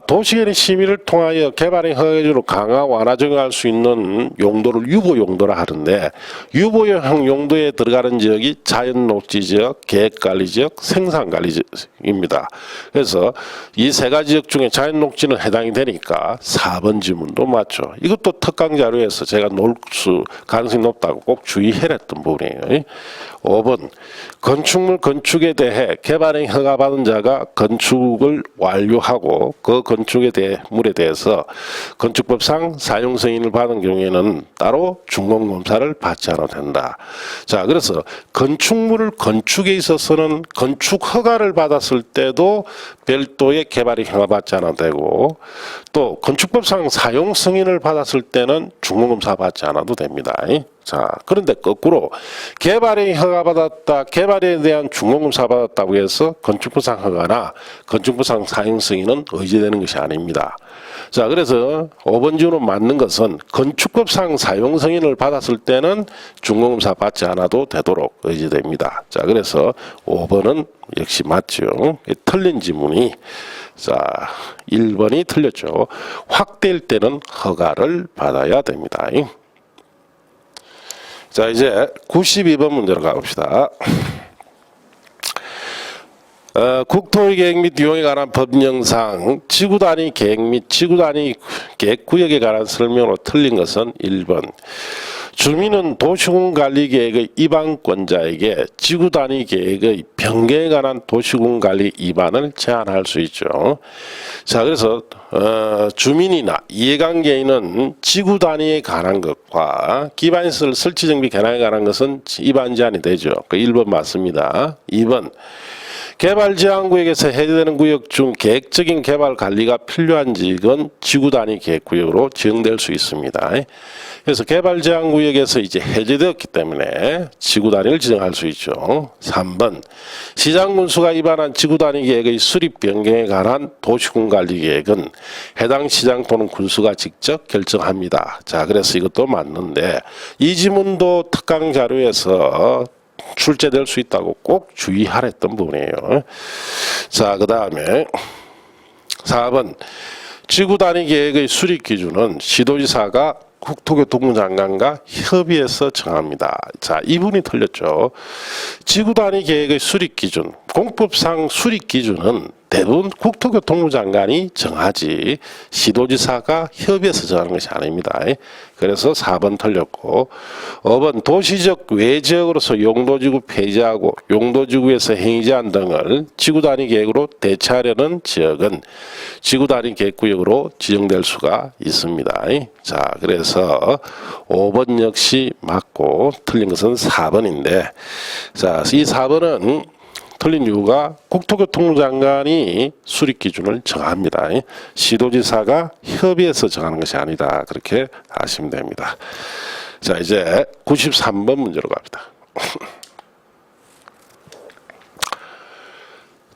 도시계획 심의를 통하여 개발행위 허가 기준을 강화 완화 적용할 수 있는 용도를 유보 용도라 하는데 유보형 용도에 들어가는 지역이 자연녹지 지역, 계획관리 지역, 생산관리 지역입니다. 그래서 이 세 가지 지역 중에 자연녹지는 해당이 되니까 4번 지문도 맞죠. 이것도 특강 자료에서 제가 놓을 수 가능성이 높다고 꼭 주의해라 부분이에요. 5번 건축물 건축에 대해 개발행위 허가받은 자가 건축을 완료하고 그 건축에 물에 대해서 건축법상 사용 승인을 받은 경우에는 따로 준공검사를 받지 않아도 된다. 그래서 건축물을 건축에 있어서는 건축 허가를 받았을 때도 별도의 개발행위 허가 받지 않아도 되고 또 건축법상 사용 승인을 받았을 때는 준공검사 받지 않아도 됩니다. 그런데 거꾸로 개발행위 허가받았다, 개발에 대한 준공검사 받았다고 해서 건축법상 허가나 건축법상 사용 승인은 의지되는 것이 아닙니다. 그래서 5번 지문은 맞는 것은 건축법상 사용 승인을 받았을 때는 준공검사 받지 않아도 되도록 의지됩니다. 그래서 5번은 역시 맞죠. 틀린 지문이 1번이 틀렸죠. 확대일 때는 허가를 받아야 됩니다. 이제 92번 문제로 가봅시다. 국토의 계획 및 이용에 관한 법령상 지구단위 계획 및 지구단위 계획구역에 관한 설명으로 틀린 것은 1번 주민은 도시군관리계획의 입안권자에게 지구단위 계획의 변경에 관한 도시군관리 입안을 제한할 수 있죠. 그래서 주민이나 이해관계인은 지구단위에 관한 것과 기반시설 설치정비 개량에 관한 것은 입안 제한이 되죠. 1번 맞습니다. 2번 개발제한구역에서 해제되는 구역 중 계획적인 개발 관리가 필요한 지역은 지구단위 계획구역으로 지정될 수 있습니다. 그래서 개발제한구역에서 이제 해제되었기 때문에 지구단위를 지정할 수 있죠. 3번 시장군수가 위반한 지구단위 계획의 수립 변경에 관한 도시군관리계획은 해당 시장 또는 군수가 직접 결정합니다. 자, 그래서 이것도 맞는데 이 지문도 특강 자료에서 출제될 수 있다고 꼭 주의하랬던 부분이에요. 자, 그 다음에 4번 지구단위 계획의 수립 기준은 시도지사가 국토교통부 장관과 협의해서 정합니다. 자, 이분이 틀렸죠. 지구단위 계획의 수립 기준, 공법상 수립 기준은 대부분 국토교통부 장관이 정하지 시도지사가 협의해서 정하는 것이 아닙니다. 그래서 4번 틀렸고 5번 도시적 외지역으로서 용도지구 폐지하고 용도지구에서 행위제한 등을 지구단위 계획으로 대체하려는 지역은 지구단위 계획구역으로 지정될 수가 있습니다. 자, 그래서 5번 역시 맞고 틀린 것은 4번인데 자, 이 4번은 틀린 이유가 국토교통부 장관이 수립 기준을 정합니다. 시도지사가 협의해서 정하는 것이 아니다. 그렇게 아시면 됩니다. 자, 이제 93번 문제로 갑니다.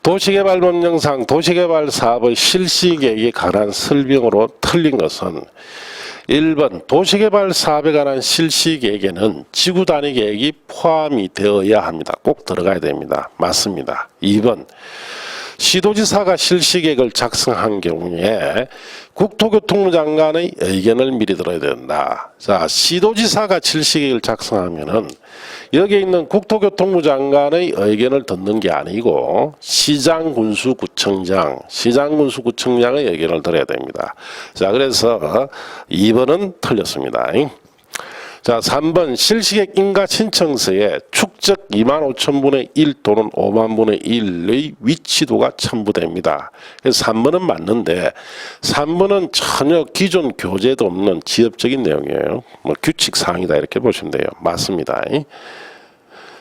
도시개발법령상 도시개발 사업의 실시계획에 관한 설명으로 틀린 것은 1번 도시개발 사업에 관한 실시계획에는 지구단위 계획이 포함이 되어야 합니다. 꼭 들어가야 됩니다. 맞습니다. 2번 시도지사가 실시계획을 작성한 경우에 국토교통부 장관의 의견을 미리 들어야 된다. 자, 시도지사가 실시계획을 작성하면은 여기에 있는 국토교통부 장관의 의견을 듣는 게 아니고 시장군수구청장의 의견을 들어야 됩니다. 자, 그래서 2번은 틀렸습니다. 자, 3번 실시계획 인가 신청서에 축적 25,000분의 1 또는 50,000분의 1의 위치도가 첨부됩니다. 그래서 3번은 맞는데 3번은 전혀 기존 교재도 없는 지엽적인 내용이에요. 뭐 규칙사항이다 이렇게 보시면 돼요. 맞습니다.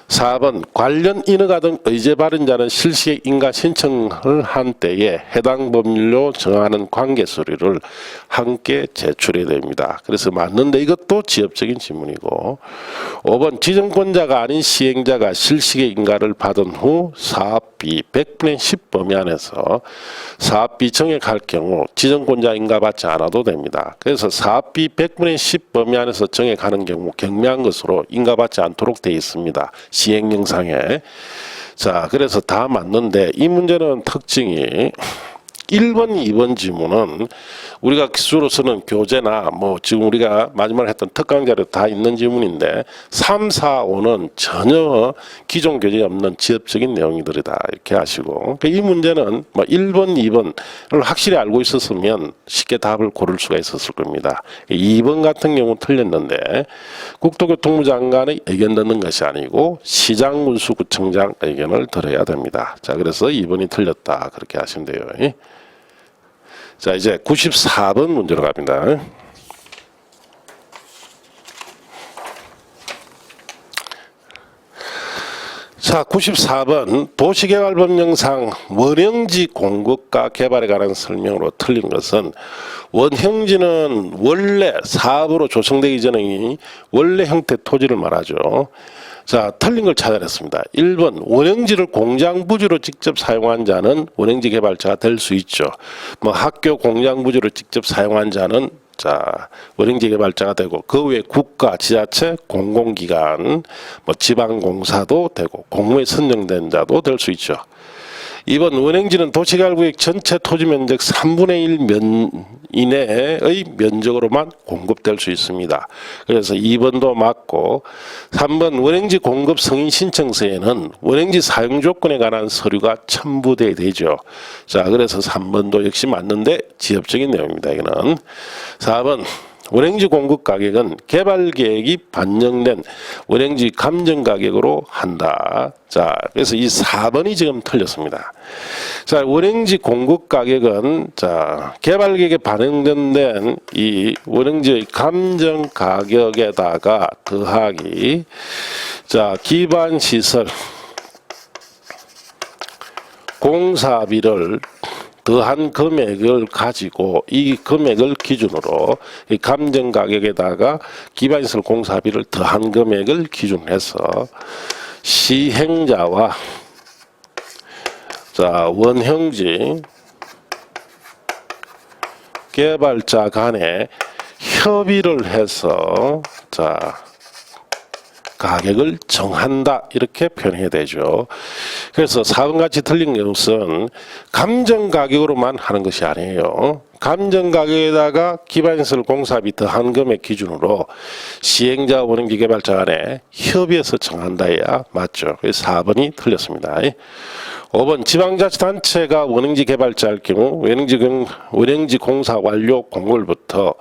4번 관련 인허가 등 의제 발행자는 실시계획 인가 신청을 한 때에 해당 법률로 정하는 관계 서류를 함께 제출해야 됩니다. 그래서 맞는데 이것도 지엽적인 지문이고 5번 지정권자가 아닌 시행자가 실시계획 인가를 받은 후 사업비 100분의 10 범위 안에서 사업비 정액할 경우 지정권자 인가 받지 않아도 됩니다. 그래서 사업비 100분의 10 범위 안에서 정액하는 경우 경미한 것으로 인가 받지 않도록 되어 있습니다. 시행령상에. 자, 그래서 다 맞는데 이 문제는 특징이 1번, 2번 지문은 우리가 기수로서는 교재나 뭐 지금 우리가 마지막에 했던 특강 자료 다 있는 지문인데 3, 4, 5는 전혀 기존 교재에 없는 지엽적인 내용들이다 이렇게 하시고 이 문제는 뭐 1번, 2번을 확실히 알고 있었으면 쉽게 답을 고를 수가 있었을 겁니다. 2번 같은 경우 틀렸는데 국토교통부 장관의 의견 듣는 것이 아니고 시장군수구청장 의견을 들어야 됩니다. 자, 그래서 2번이 틀렸다 그렇게 하시면 돼요. 자, 이제 94번 문제로 갑니다. 자, 94번 도시개발법령상 원형지 공급과 개발에 관한 설명으로 틀린 것은 원형지는 원래 사업으로 조성되기 전에 원래 형태 토지를 말하죠. 자, 틀린 걸 찾아냈습니다. 1번 원형지를 공장 부지로 직접 사용한 자는 원형지 개발자가 될 수 있죠. 뭐 학교 공장 부지로 직접 사용한 자는 자, 원형지 개발자가 되고 그 외에 국가, 지자체, 공공기관, 뭐 지방공사도 되고 공무에 선정된 자도 될 수 있죠. 2번 원형지는 도시개발구역 전체 토지 면적 3분의 1 이내의 면적으로만 공급될 수 있습니다. 그래서 2번도 맞고 3번 원형지 공급 승인 신청서에는 원형지 사용 조건에 관한 서류가 첨부돼야 되죠. 자, 그래서 3번도 역시 맞는데 지엽적인 내용입니다. 이거는 4번 원형지 공급 가격은 개발 계획이 반영된 원형지 감정 가격으로 한다. 자, 그래서 이 4번이 지금 틀렸습니다. 자, 원형지 공급 가격은 자, 개발 계획에 반영된 이 원형지의 감정 가격에다가 더하기 자, 기반 시설 공사비를 더한 금액을 가지고 이 금액을 기준으로 이 감정가격에다가 기반시설 공사비를 더한 금액을 기준으로 해서 시행자와 자 원형지 개발자 간에 협의를 해서 자 가격을 정한다 이렇게 표현해야 되죠. 그래서 4번 같이 틀린 것은 감정 가격으로만 하는 것이 아니에요. 감정 가격에다가 기반시설 공사비 더한 금액 기준으로 시행자 원형지 개발자 간에 협의해서 정한다야 맞죠. 그래서 4번이 틀렸습니다. 5번 지방자치단체가 원형지 개발자일 경우 원형지 공사 완료 공고일부터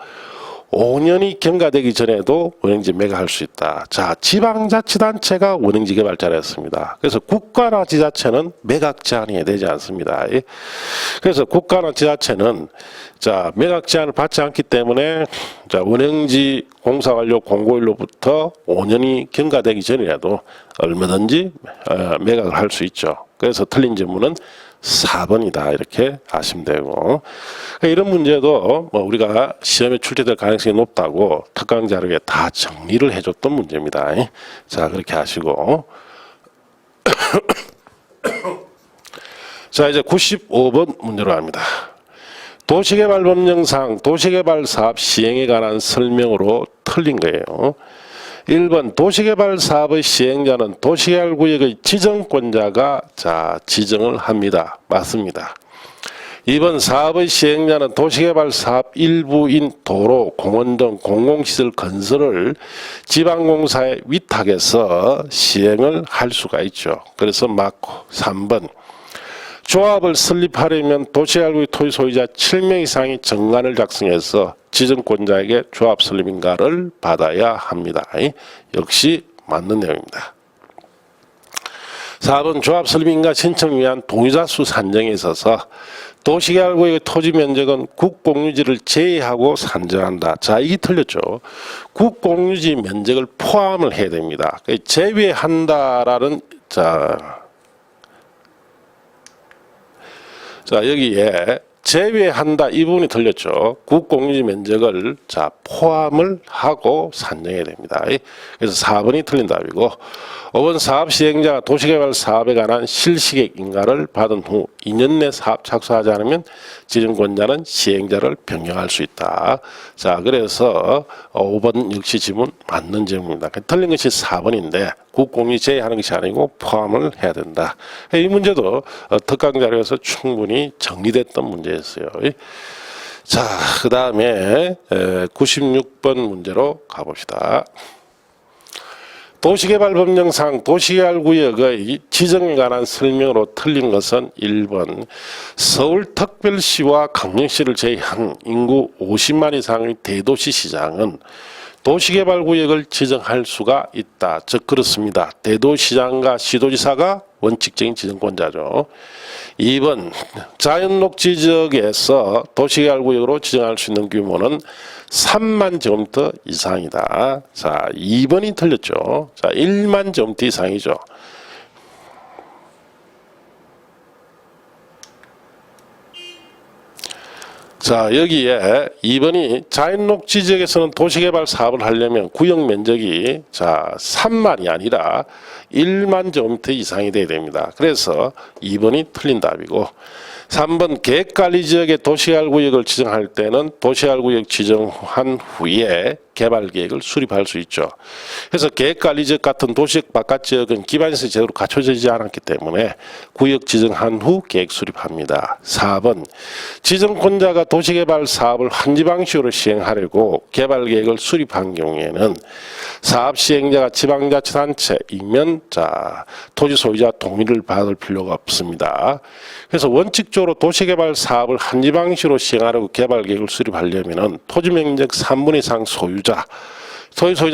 5년이 경과되기 전에도 원형지 매각할 수 있다. 자, 지방자치단체가 원형지 개발자를 했습니다. 그래서 국가나 지자체는 매각 제한이 되지 않습니다. 그래서 국가나 지자체는 자, 매각 제한을 받지 않기 때문에 자, 원형지 공사 완료 공고일로부터 5년이 경과되기 전이라도 얼마든지 매각을 할 수 있죠. 그래서 틀린 질문은 4번이다 이렇게 아시면 되고 이런 문제도 뭐 우리가 시험에 출제될 가능성이 높다고 특강 자료에 다 정리를 해줬던 문제입니다. 자 그렇게 하시고 자 이제 95번 문제로 갑니다. 도시개발법령상 도시개발사업 시행에 관한 설명으로 틀린 거예요. 1번 도시개발 사업의 시행자는 도시개발구역의 지정권자가 자 지정을 합니다. 맞습니다. 2번 사업의 시행자는 도시개발 사업 일부인 도로, 공원 등 공공시설 건설을 지방공사에 위탁해서 시행을 할 수가 있죠. 그래서 맞고 3번 조합을 설립하려면 도시개발구역 토지 소유자 7명 이상이 정관을 작성해서 지정권자에게 조합 설립 인가를 받아야 합니다. 역시 맞는 내용입니다. 4번 조합 설립 인가 신청을 위한 동의자 수 산정에 있어서 도시개발구역의 토지 면적은 국공유지를 제외하고 산정한다. 자, 이게 틀렸죠. 국공유지 면적을 포함을 해야 됩니다. 제외한다라는 자 여기에 제외한다 이 부분이 틀렸죠. 국공유지 면적을 자 포함을 하고 산정해야 됩니다. 그래서 4번이 틀린 답이고 5번 사업 시행자가 도시개발 사업에 관한 실시계획 인가를 받은 후 2년 내 사업 착수하지 않으면 지정권자는 시행자를 변경할 수 있다. 자 그래서 5번 역시 지문 맞는 질문입니다. 틀린 것이 4번인데 국공유지 제외하는 것이 아니고 포함을 해야 된다. 이 문제도 특강 자료에서 충분히 정리됐던 문제였어요. 자, 그 다음에 96번 문제로 가봅시다. 도시개발법령상 도시개발구역의 지정에 관한 설명으로 틀린 것은 1번 서울특별시와 강릉시를 제외한 인구 50만 이상의 대도시 시장은 도시개발구역을 지정할 수가 있다. 즉 그렇습니다. 대도시장과 시도지사가 원칙적인 지정권자죠. 2번 자연녹지 지역에서 도시개발구역으로 지정할 수 있는 규모는 3만 제곱미터 이상이다. 자 2번이 틀렸죠. 자 1만 제곱미터 이상이죠. 자 여기에 2번이 자연녹지 지역에서는 도시개발 사업을 하려면 구역 면적이 자 3만이 아니라 1만 제곱미터 이상이 돼야 됩니다. 그래서 2번이 틀린 답이고 3번 계획관리지역의 도시개발구역을 지정할 때는 도시개발구역 지정한 후에 개발계획을 수립할 수 있죠. 그래서 계획관리지역 같은 도시역 바깥지역은 기반시설이 제대로 갖춰지지 않았기 때문에 구역 지정한 후 계획 수립합니다. 4번 지정권자가 도시개발 사업을 한지 방식으로 시행하려고 개발계획을 수립한 경우에는 사업 시행자가 지방자치단체이면 자 토지 소유자 동의를 받을 필요가 없습니다. 그래서 원칙적으로 도시개발 사업을 한지 방식으로 시행하려고 개발계획을 수립하려면 토지 면적 3분 이상 소유자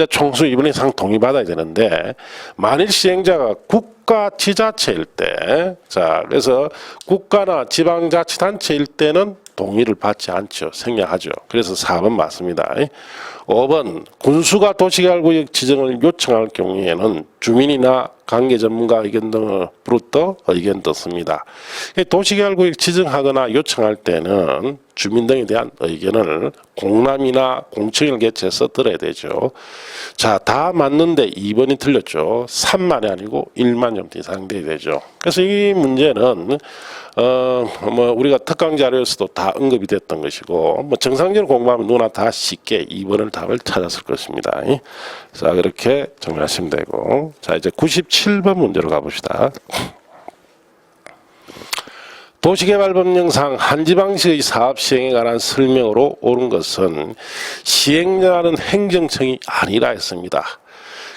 총수 2분 이상 동의받아야 되는데 만일 시행자가 국가 지자체일 때 자 그래서 국가나 지방자치단체일 때는 동의를 받지 않죠. 생략하죠. 그래서 4번 맞습니다. 5번 군수가 도시개발구역 지정을 요청할 경우에는 주민이나 관계 전문가 의견 등을 비롯해 의견 듣습니다. 도시개발구역 지정하거나 요청할 때는 주민 등에 대한 의견을 공람이나 공청회를 개최해서 들어야 되죠. 자, 다 맞는데 2번이 틀렸죠. 3만이 아니고 1만 점 이상 돼야 되죠. 그래서 이 문제는 우리가 특강 자료에서도 다 언급이 됐던 것이고, 정상적으로 공부하면 누구나 다 쉽게 2번을 답을 찾았을 것입니다. 자, 그렇게 정리하시면 되고, 자, 이제 97번 문제로 가봅시다. 도시개발법령상 한지방시의 사업 시행에 관한 설명으로 옳은 것은 시행자는 행정청이 아니라 했습니다.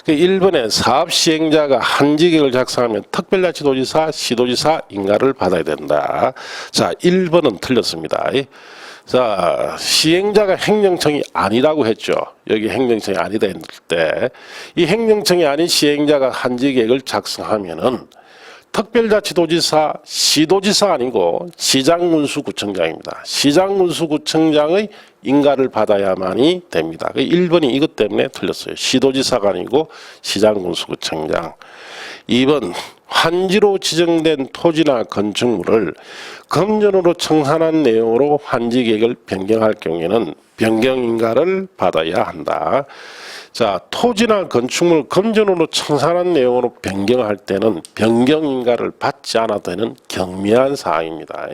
1번에 사업 시행자가 한지계획을 작성하면 특별자치도지사, 시도지사 인가를 받아야 된다. 자, 1번은 틀렸습니다. 자, 시행자가 행정청이 아니라고 했죠. 여기 행정청이 아니다 했을 때, 이 행정청이 아닌 시행자가 한지계획을 작성하면은 특별자치도지사, 시도지사 아니고 시장군수구청장입니다. 시장군수구청장의 인가를 받아야만이 됩니다. 1번이 이것 때문에 틀렸어요. 시도지사가 아니고 시장군수구청장. 2번, 환지로 지정된 토지나 건축물을 검전으로 청산한 내용으로 환지계획을 변경할 경우에는 변경인가를 받아야 한다. 자, 토지나 건축물 검전으로 청산한 내용으로 변경할 때는 변경인가를 받지 않아도 되는 경미한 사항입니다.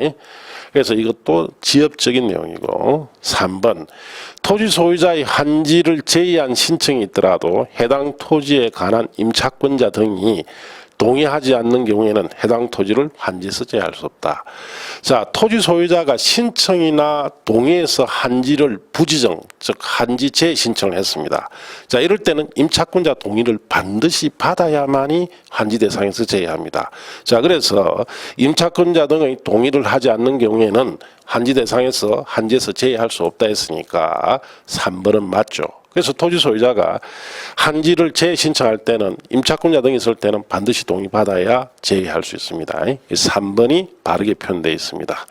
그래서 이것도 지엽적인 내용이고, 3번, 토지 소유자의 한지를 제의한 신청이 있더라도 해당 토지에 관한 임차권자 등이 동의하지 않는 경우에는 해당 토지를 환지에서 제외할 수 없다. 자, 토지 소유자가 신청이나 동의해서 한지를 부지정, 즉 한지 재신청을 했습니다. 자, 이럴 때는 임차권자 동의를 반드시 받아야만이 환지 대상에서 제외합니다. 자, 그래서 임차권자 등의 동의를 하지 않는 경우에는 한지 대상에서 한지에서 제외할 수 없다 했으니까 3번은 맞죠. 그래서 토지 소유자가 한지를 재신청할 때는 임차권자 등이 있을 때는 반드시 동의받아야 제외할 수 있습니다. 3번이 바르게 표현되어 있습니다.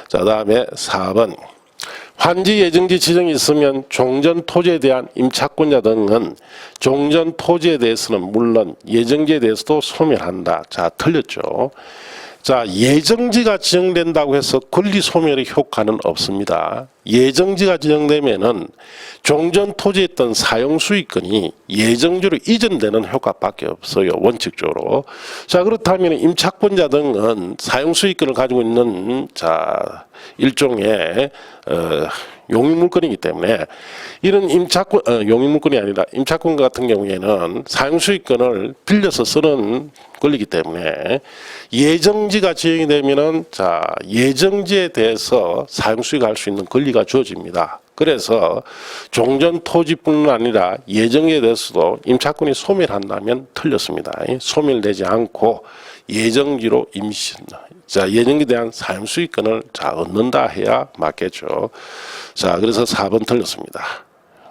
자, 다음에 4번. 환지 예정지 지정이 있으면 종전 토지에 대한 임차권자 등은 종전 토지에 대해서는 물론 예정지에 대해서도 소멸한다. 자, 틀렸죠. 자, 예정지가 지정된다고 해서 권리 소멸의 효과는 없습니다. 예정지가 지정되면은 종전 토지에 있던 사용 수익권이 예정지로 이전되는 효과밖에 없어요. 원칙적으로. 자, 그렇다면 임차권자 등은 사용 수익권을 가지고 있는 자, 일종의 용익물권이기 때문에 이런 용익물권이 아니라 임차권 같은 경우에는 사용수익권을 빌려서 쓰는 권리이기 때문에 예정지가 지정이 되면은 자, 예정지에 대해서 사용수익을 할 수 있는 권리가 주어집니다. 그래서 종전 토지뿐만 아니라 예정지에 대해서도 임차권이 소멸한다면 틀렸습니다. 소멸되지 않고 예정지로 자, 예정지에 대한 사용수익권을 자, 얻는다 해야 맞겠죠. 자, 그래서 4번 틀렸습니다.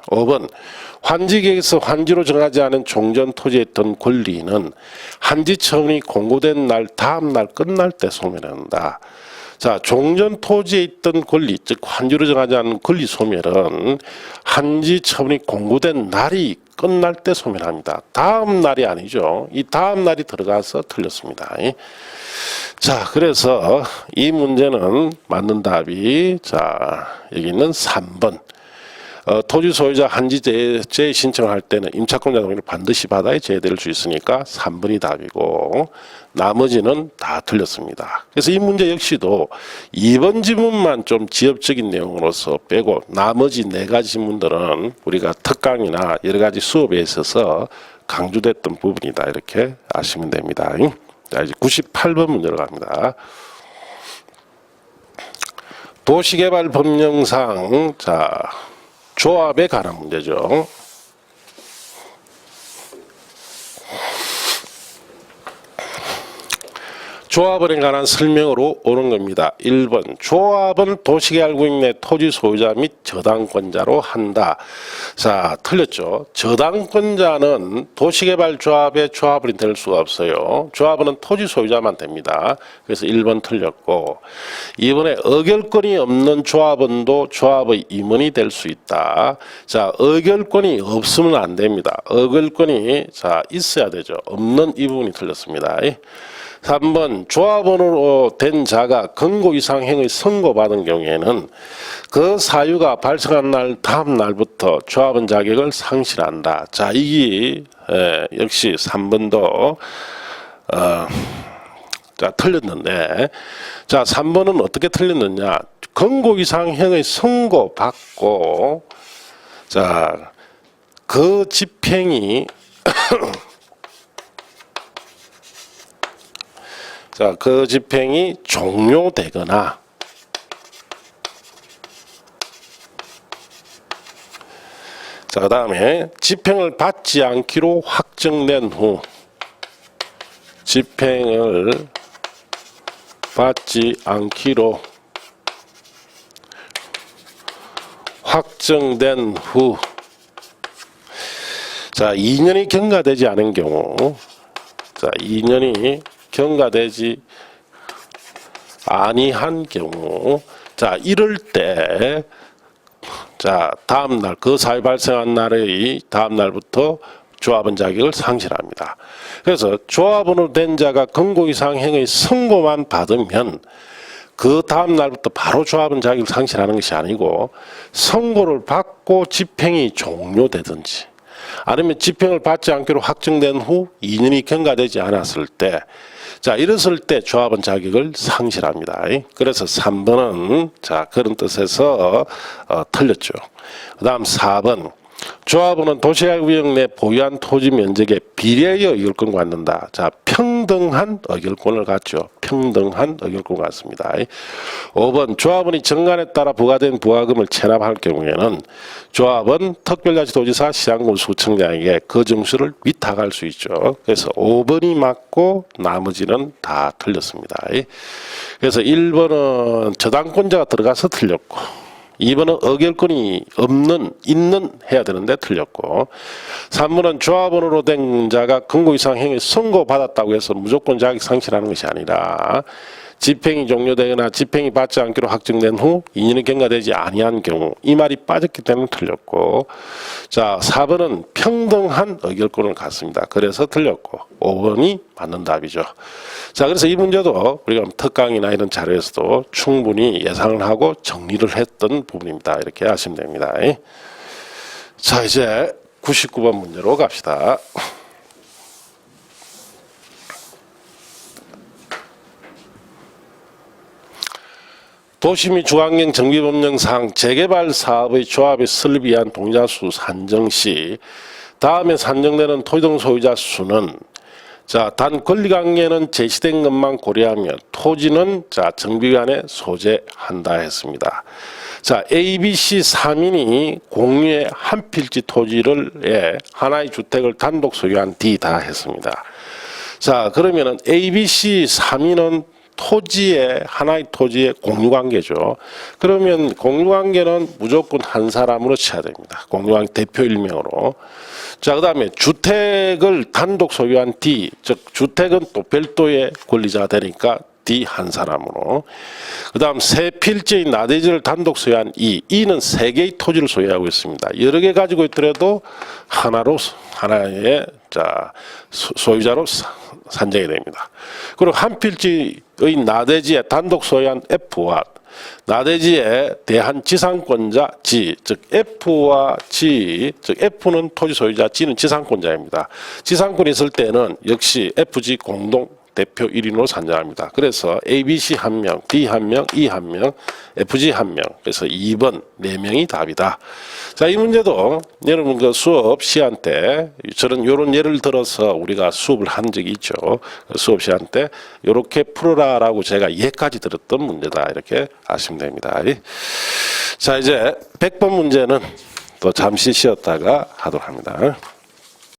5번, 환지계획에서 환지로 정하지 않은 종전 토지에 있던 권리는 한지처분이 공고된 날 다음 날 끝날 때 소멸한다. 자, 종전 토지에 있던 권리, 즉 환지로 정하지 않은 권리 소멸은 한지처분이 공고된 날이 끝날 때 소멸합니다. 다음 날이 아니죠. 이 다음 날이 들어가서 틀렸습니다. 자, 그래서 이 문제는 맞는 답이 자, 여기 있는 3번. 토지 소유자 한지 재신청을 할 때는 임차권자 동의를 반드시 받아야 제외될 수 있으니까 3번이 답이고 나머지는 다 틀렸습니다. 그래서 이 문제 역시도 2번 지문만 좀 지엽적인 내용으로서 빼고 나머지 4가지 지문들은 우리가 특강이나 여러 가지 수업에 있어서 강조됐던 부분이다. 이렇게 아시면 됩니다. 자, 이제 98번 문제로 갑니다. 도시개발 법령상 자, 조합에 관한 문제죠. 조합원에 관한 설명으로 오는 겁니다. 1번 조합은 도시개발구역 내 토지 소유자 및 저당권자로 한다. 자, 틀렸죠. 저당권자는 도시개발조합의 조합원이 될 수가 없어요. 조합원은 토지 소유자만 됩니다. 그래서 1번 틀렸고, 2번에 의결권이 없는 조합원도 조합의 임원이 될 수 있다. 자, 의결권이 없으면 안 됩니다. 의결권이 있어야 되죠. 없는 이 부분이 틀렸습니다. 3번 조합원으로 된 자가 권고 이상 행위 선고받은 경우에는 그 사유가 발생한 날 다음 날부터 조합원 자격을 상실한다. 자, 이게 역시 3번도 틀렸는데, 자, 3번은 어떻게 틀렸느냐? 권고 이상 행위 선고받고, 자, 그 집행이 자, 그 집행이 종료되거나, 자, 그 다음에 집행을 받지 않기로 확정된 후, 집행을 받지 않기로 확정된 후, 자, 2년이 경과되지 않은 경우, 자, 2년이 경과되지 아니한 경우, 자, 이럴 때, 자, 다음 날, 그 사유 발생한 날의 다음 날부터 조합원 자격을 상실합니다. 그래서 조합원으로 된 자가 권고 이상 행위 선고만 받으면 그 다음 날부터 바로 조합원 자격을 상실하는 것이 아니고, 선고를 받고 집행이 종료되든지, 아니면 집행을 받지 않기로 확정된 후 2년이 경과되지 않았을 때, 자, 이랬을 때 조합원 자격을 상실합니다. 그래서 3번은 자, 그런 뜻에서 틀렸죠. 그 다음 4번 조합원은 도시개발구역 내 보유한 토지 면적에 비례하여 의결권을 갖는다. 자, 평등한 의결권을 갖죠. 평등한 의결권을 갖습니다. 5번 조합원이 정관에 따라 부과된 부과금을 체납할 경우에는 조합은 특별자치도지사 시장군 수청장에게 그 증수를 위탁할 수 있죠. 그래서 5번이 맞고 나머지는 다 틀렸습니다. 그래서 1번은 저당권자가 들어가서 틀렸고, 2번은 의결권이 있는 해야 되는데 틀렸고, 3번은 조합원으로 된 자가 권고 이상 행위 선고받았다고 해서 무조건 자격 상실하는 것이 아니라 집행이 종료되거나 집행이 받지 않기로 확정된 후 2년이 경과되지 아니한 경우, 이 말이 빠졌기 때문에 틀렸고, 자, 4번은 평등한 의결권을 갖습니다. 그래서 틀렸고 5번이 맞는 답이죠. 자, 그래서 이 문제도 우리가 특강이나 이런 자료에서도 충분히 예상을 하고 정리를 했던 부분입니다. 이렇게 하시면 됩니다. 자, 이제 99번 문제로 갑시다. 도시 및 주환경 정비법령상 재개발 사업의 조합의 설립 위한 동의자 수 산정 시 다음에 산정되는 토지등 소유자 수는, 자, 단 권리관계는 제시된 것만 고려하며 토지는 자, 정비관에 소재한다 했습니다. 자, A, B, C 3인이 공유의 한 필지 토지를 하나의 주택을 단독 소유한 D다 했습니다. 자, 그러면은 A, B, C 3인은 하나의 토지의 공유관계죠. 그러면 공유관계는 무조건 한 사람으로 쳐야 됩니다. 공유관계 대표 일명으로. 자, 그 다음에 주택을 단독 소유한 D, 즉 주택은 또 별도의 권리자가 되니까 D 한 사람으로. 그 다음 세 필지의 나대지를 단독 소유한 E는 세 개의 토지를 소유하고 있습니다. 여러 개 가지고 있더라도 하나의 소유자로 산정이 됩니다. 그리고 한 필지의 나대지에 단독 소유한 F와 나대지에 대한 지상권자 G, 즉 F와 G, 즉 F는 토지 소유자, G는 지상권자입니다. 지상권이 있을 때는 역시 FG 공동 대표 1인으로 산정합니다. 그래서 ABC 1명, D 1명, E 1명, FG 1명. 그래서 2번 4명이 답이다. 자, 이 문제도 여러분 그 수업 시간 때 저는 이런 예를 들어서 우리가 수업을 한 적이 있죠. 수업 시간 때 이렇게 풀어라라고 제가 예까지 들었던 문제다. 이렇게 아시면 됩니다. 자, 이제 100번 문제는 또 잠시 쉬었다가 하도록 합니다.